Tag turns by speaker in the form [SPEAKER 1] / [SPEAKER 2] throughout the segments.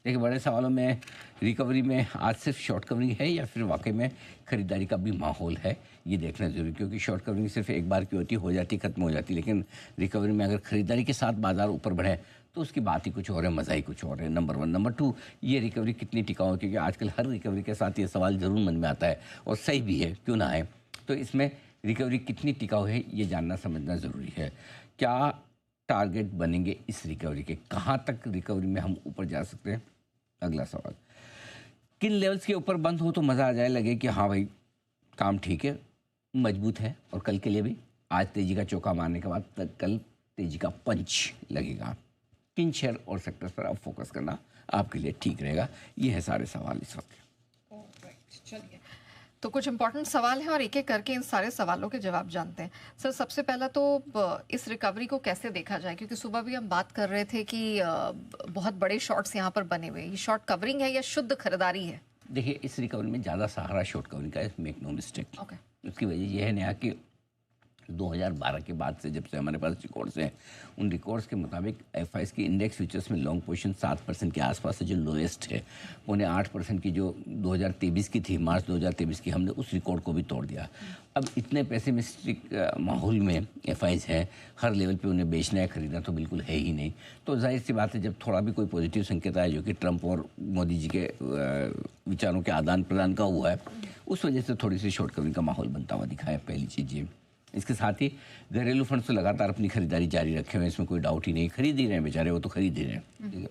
[SPEAKER 1] देखिए, बड़े सवालों में रिकवरी में आज सिर्फ शॉर्ट कवरिंग है या फिर वाकई में खरीदारी का भी माहौल है, ये देखना ज़रूरी, क्योंकि शॉर्ट कवरिंग सिर्फ एक बार की होती, हो जाती, खत्म हो जाती। लेकिन रिकवरी में अगर खरीदारी के साथ बाजार ऊपर बढ़े तो उसकी बात ही कुछ और है, मज़ा ही कुछ और है। Number one. नंबर टू, ये रिकवरी कितनी टिकाऊ है, क्योंकि आजकल हर रिकवरी के साथ ये सवाल ज़रूर मन में आता है और सही भी है, क्यों ना आए। तो इसमें रिकवरी कितनी टिकाऊ है ये जानना समझना ज़रूरी है। क्या टारगेट बनेंगे इस रिकवरी के, कहाँ तक रिकवरी में हम ऊपर जा सकते हैं? अगला सवाल, किन लेवल्स के ऊपर बंद हो तो मज़ा आ जाए, लगे कि हाँ भाई काम ठीक है, मजबूत है, और कल के लिए भी आज तेजी का चौका मारने के बाद तक कल तेजी का पंच लगेगा। किन शेयर और सेक्टर्स पर आप फोकस करना आपके लिए ठीक रहेगा, ये है सारे सवाल इस वक्त।
[SPEAKER 2] चलिए, तो कुछ इंपॉर्टेंट सवाल हैं और एक एक करके इन सारे सवालों के जवाब जानते हैं। सर, सबसे पहला तो इस रिकवरी को कैसे देखा जाए, क्योंकि सुबह भी हम बात कर रहे थे कि बहुत बड़े शॉर्ट्स यहाँ पर बने हुए हैं। ये शॉर्ट कवरिंग है या शुद्ध खरीदारी है?
[SPEAKER 1] देखिए, इस रिकवरी में ज़्यादा सहारा शॉर्ट कवरिंग का है, मेक नो मिस्टेक।
[SPEAKER 2] ओके।
[SPEAKER 1] उसकी वजह यह है नया कि 2012 के बाद से जब से हमारे पास रिकॉर्ड्स हैं, उन रिकॉर्ड्स के मुताबिक एफआईएस की इंडेक्स फ्यूचर्स में लॉन्ग पोजीशन 7% के आसपास है, जो लोएस्ट है। पौने 8% की जो 2023 की थी, मार्च 2023 की, हमने उस रिकॉर्ड को भी तोड़ दिया। अब इतने पेसिमिस्टिक माहौल में एफआईएस है, हर लेवल पे उन्हें बेचना है, खरीदना तो बिल्कुल है ही नहीं। तो जाहिर सी बात है, जब थोड़ा भी कोई पॉजिटिव संकेत आया, जो कि ट्रंप और मोदी जी के विचारों के आदान प्रदान का हुआ है, उस वजह से थोड़ी सी शॉर्ट कवरिंग का माहौल बनता हुआ दिखा है, पहली चीज़ ये। इसके साथ ही घरेलू फंड तो लगातार अपनी खरीदारी जारी रखे हुए हैं, इसमें कोई डाउट ही नहीं। खरीद ही रहे हैं बेचारे, वो तो खरीद ही रहे हैं। ठीक है,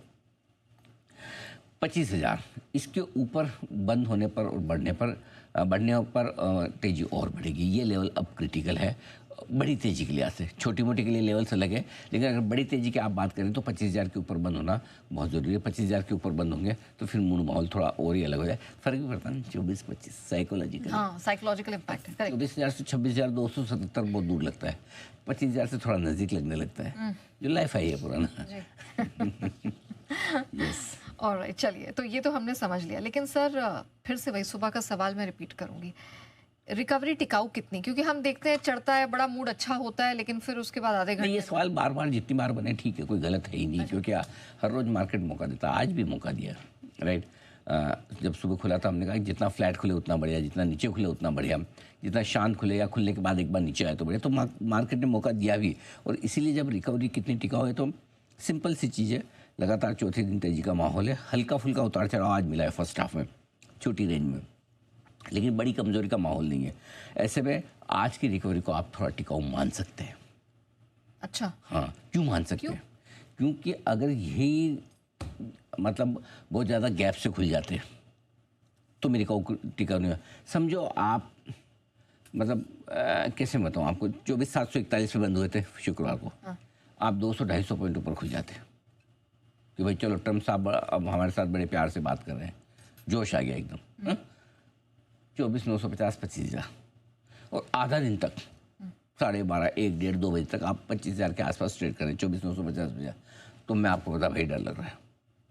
[SPEAKER 1] 25,000 इसके ऊपर बंद होने पर और बढ़ने पर तेजी और बढ़ेगी। ये लेवल अब क्रिटिकल है बड़ी तेजी के लिहाज से। छोटी मोटी के लिए लेवल से लगे, लेकिन अगर बड़ी तेजी की आप बात करें तो 25,000 के ऊपर बंद होना बहुत ज़रूरी है। 25,000 के ऊपर बंद होंगे तो फिर मूड माहौल थोड़ा और ही अलग हो जाए। फर्क भी पड़ता है 24-25 साइकोलॉजिकल।
[SPEAKER 2] हाँ, साइकोलॉजिकल इम्पैक्ट है।
[SPEAKER 1] 24,000 से 26,277 बहुत दूर लगता है, 25,000 से थोड़ा नज़दीक लगने लगता है, जो लाइफ आई है पुराना। यस।
[SPEAKER 2] ऑलराइट, चलिए, तो ये तो हमने समझ लिया। लेकिन सर, फिर से वही सुबह का सवाल मैं रिपीट करूंगी, रिकवरी टिकाऊ कितनी? क्योंकि हम देखते हैं चढ़ता है, बड़ा मूड अच्छा होता है, लेकिन फिर उसके बाद आधे घंटे
[SPEAKER 1] ये सवाल बार बार जितनी बार बने ठीक है, कोई गलत है ही नहीं, क्योंकि हर रोज़ मार्केट मौका देता है, आज भी मौका दिया, राइट। जब सुबह खुला था हमने कहा कि जितना फ्लैट खुले उतना बढ़िया, जितना नीचे खुले उतना बढ़िया, जितना शांत खुले या खुलने के बाद एक बार नीचे आए तो बढ़िया। तो मार्केट ने मौका दिया भी, और इसीलिए जब रिकवरी कितनी टिकाऊ है तो सिंपल सी चीज़ है, लगातार चौथे दिन तेजी का माहौल है, हल्का फुल्का उतार चढ़ाव आज मिला है फर्स्ट हाफ में, छोटी रेंज में, लेकिन बड़ी कमजोरी का माहौल नहीं है। ऐसे में आज की रिकवरी को आप थोड़ा टिकाऊ मान सकते हैं।
[SPEAKER 2] अच्छा,
[SPEAKER 1] हाँ, क्यों मान सकते हैं? क्योंकि अगर यही मतलब बहुत ज़्यादा गैप से खुल जाते हैं तो मेरी टिकाऊ नहीं है। समझो आप मतलब कैसे बताऊँ आपको, 24,741 पे बंद हुए थे शुक्रवार को।
[SPEAKER 2] हाँ।
[SPEAKER 1] आप 200-250 पॉइंट ऊपर खुल जाते कि भाई चलो ट्रम्प साहब अब हमारे साथ बड़े प्यार से बात कर रहे हैं, जोश आ गया एकदम। 24,950, 25,000, और आधा दिन तक 12:30, 1, 1:30, 2 बजे तक आप 25,000 के आसपास ट्रेड करें, 24,950 बजे, तो मैं आपको बता भाई डर लग रहा है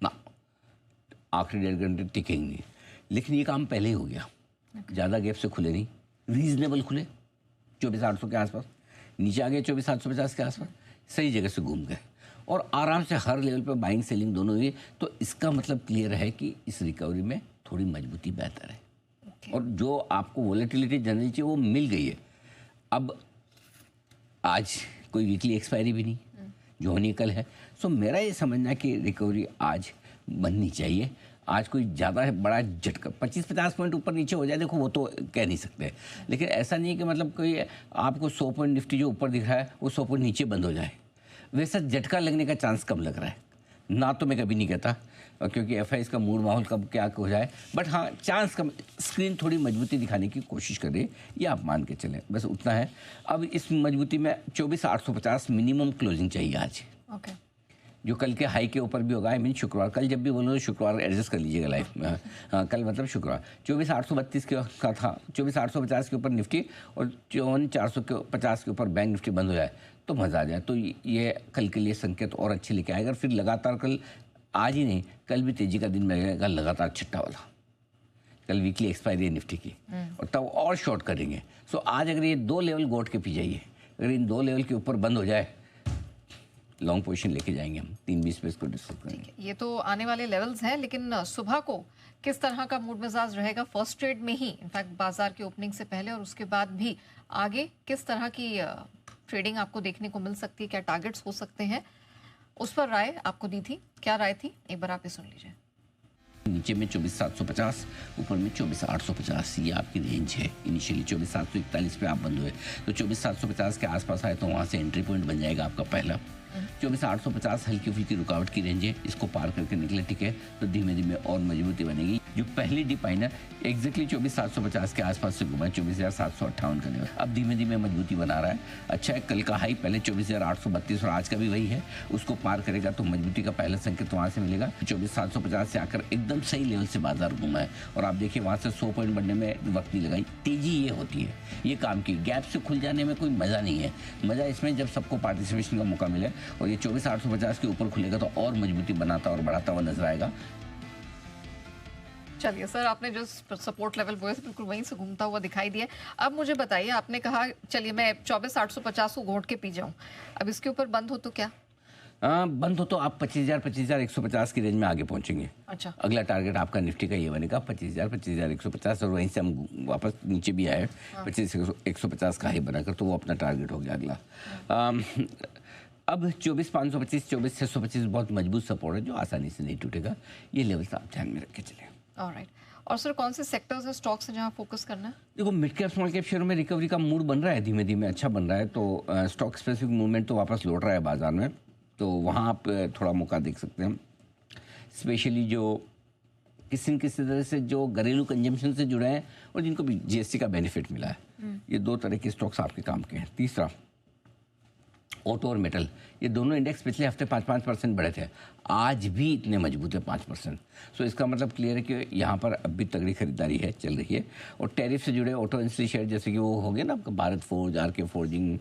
[SPEAKER 1] ना, आखिरी 1.5 घंटे टिकेंगे नहीं। लेकिन ये काम पहले ही हो गया, ज़्यादा गैप से खुले नहीं, रीजनेबल खुले, 24,800 के आसपास, नीचे आ गए 24,750 के आसपास, सही जगह से घूम गए और आराम से हर लेवल पर बाइंग सेलिंग दोनों हुई। तो इसका मतलब क्लियर है कि इस रिकवरी में थोड़ी मजबूती बेहतर है, और जो आपको वॉलेटिलिटी जनरली चाहिए वो मिल गई है। अब आज कोई वीकली एक्सपायरी भी नहीं, जो होनी कल है। सो मेरा ये समझना है कि रिकवरी आज बननी चाहिए। आज कोई ज़्यादा बड़ा झटका 25-50 पॉइंट ऊपर नीचे हो जाए, देखो वो तो कह नहीं सकते, लेकिन ऐसा नहीं है कि मतलब कोई आपको 100 पॉइंट निफ्टी जो ऊपर दिख रहा है वो 100 पॉइंट नीचे बंद हो जाए, वैसा झटका लगने का चांस कम लग रहा है ना। तो मैं कभी नहीं कहता, क्योंकि एफआईएस का मूड माहौल कब क्या हो जाए, बट हाँ चांस कम, स्क्रीन थोड़ी मजबूती दिखाने की कोशिश करे, ये आप मान के चलें, बस उतना है। अब इस मजबूती में 24,850 मिनिमम क्लोजिंग चाहिए आज।
[SPEAKER 2] ओके,
[SPEAKER 1] जो कल के हाई के ऊपर भी होगा, आई मीन शुक्रवार, कल जब भी बोलो तो शुक्रवार एडजस्ट कर लीजिएगा लाइफ में। हाँ, कल मतलब शुक्रवार 24,832 का था, 24,850 के ऊपर निफ्टी और 54,450 के ऊपर बैंक निफ्टी बंद हो जाए तो मज़ा आ जाए। तो ये कल के लिए संकेत और अच्छे लेके आएगा। फिर लगातार कल, आज ही नहीं कल भी तेजी का दिन मिलेगा, लगातार छठा वाला। कल वीकली एक्सपायरी है निफ्टी की, और तब और शॉर्ट करेंगे। सो आज अगर ये 2 लेवल गोट के पी जाइए, अगर इन 2 लेवल के ऊपर बंद हो जाए लॉन्ग पोजीशन लेके जाएंगे हम 3:20 पे इसको डिस्कस करेंगे।
[SPEAKER 2] ये तो आने वाले लेवल्स हैं, लेकिन सुबह को किस तरह का मूड मिजाज रहेगा फर्स्ट ट्रेड में ही, इनफैक्ट बाजार की ओपनिंग से पहले और उसके बाद भी आगे किस तरह की ट्रेडिंग आपको देखने को मिल सकती है, क्या टारगेट्स हो सकते हैं, उस पर राय आपको दी थी, क्या राय थी, एक बार आप ये सुन लीजिए।
[SPEAKER 1] नीचे में 24,750, ऊपर में 24,850, ये आपकी रेंज है। इनिशियली 24,741 पे आप बंद हुए तो 24,750 के आसपास आए तो वहाँ से एंट्री पॉइंट बन जाएगा आपका पहला। 24,850 हल्की फुल्की रुकावट की रेंज है, इसको पार करके निकले ठीक है तो धीमे धीमे और मजबूती बनेगी। जो पहली डिप आई ना एग्जैक्टली 24,750 के आसपास से घुमा 24,758 का लेवल, अब धीमे धीमे मजबूती बना रहा है। अच्छा है, कल का हाई पहले 24,832 और आज का भी वही है, उसको पार करेगा तो मजबूती का पहला संकेत वहाँ से मिलेगा। 24,750 से आकर एकदम सही लेवल से बाजार घूमा है और आप देखिए वहाँ से 100 पॉइंट बढ़ने में वक्त नहीं लगाई। तेजी ये होती है, ये काम की गैप से खुल जाने में कोई मज़ा नहीं है। मज़ा इसमें जब सबको पार्टिसिपेशन का मौका मिले और ये 24,850 के ऊपर खुलेगा तो और मजबूती बनाता और बढ़ाता हुआ नजर आएगा।
[SPEAKER 2] चलिए सर, आपने जो सपोर्ट लेवल बोले बिल्कुल वहीं से घूमता हुआ दिखाई दिया। अब मुझे बताइए, आपने कहा चलिए मैं 24,850 को घोट के पी जाऊं, अब इसके ऊपर बंद हो तो क्या?
[SPEAKER 1] बंद हो तो आप 25,150 की रेंज में आगे पहुंचेंगे।
[SPEAKER 2] अच्छा,
[SPEAKER 1] अगला टारगेट आपका निफ्टी का ये बनेगा 25,150 और वहीं से हम वापस नीचे भी आए 25,150 का ही बनाकर, तो वो अपना टारगेट हो गया अगला। अब 24,525, 24,625 बहुत मजबूत सपोर्ट है जो आसानी से नहीं टूटेगा। ये लेवल्स आप ध्यान में रख के चलें।
[SPEAKER 2] ऑलराइट। और सर कौन से सेक्टर्स और स्टॉक्स हैं जहां फोकस करना है?
[SPEAKER 1] देखो मिड कैप स्मॉल कैप शेयरों में रिकवरी का मूड बन रहा है, धीमे धीमे अच्छा बन रहा है, तो स्टॉक स्पेसिफिक मूवमेंट तो वापस लौट रहा है बाजार में, तो वहाँ आप थोड़ा मौका देख सकते हैं। स्पेशली जो किसी न किसी तरह से जो घरेलू कंजम्पशन से जुड़े हैं और जिनको भी जीएसटी का बेनिफिट मिला है, ये दो तरह के स्टॉक्स आपके काम के हैं। तीसरा ऑटो और मेटल, ये दोनों इंडेक्स पिछले हफ्ते 5% बढ़े थे, आज भी इतने मजबूत है 5%। सो इसका मतलब क्लियर है कि यहाँ पर अब भी तगड़ी खरीदारी है चल रही है। और टैरिफ से जुड़े ऑटो इंडस्ट्री शेयर जैसे कि वो हो गए ना आपका भारत फोर्ज, आर के फोर्जिंग,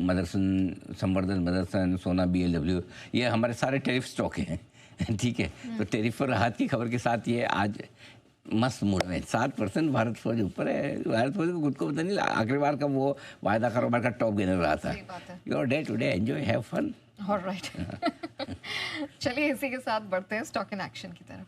[SPEAKER 1] मदरसन, संवर्धन मदरसन, सोना, BLW, ये हमारे सारे टैरिफ स्टॉक हैं ठीक है। तो टैरिफ पर राहत की खबर के साथ ये आज मस्त मूड में 7% भारत फौज ऊपर है। भारत फौज को खुद को पता नहीं, आखिरी बार का वो वायदा कारोबार का टॉप गेनर रहा था। Your day today, enjoy, have fun.
[SPEAKER 2] Alright. चलिए इसी के साथ बढ़ते हैं स्टॉक इन एक्शन की तरफ।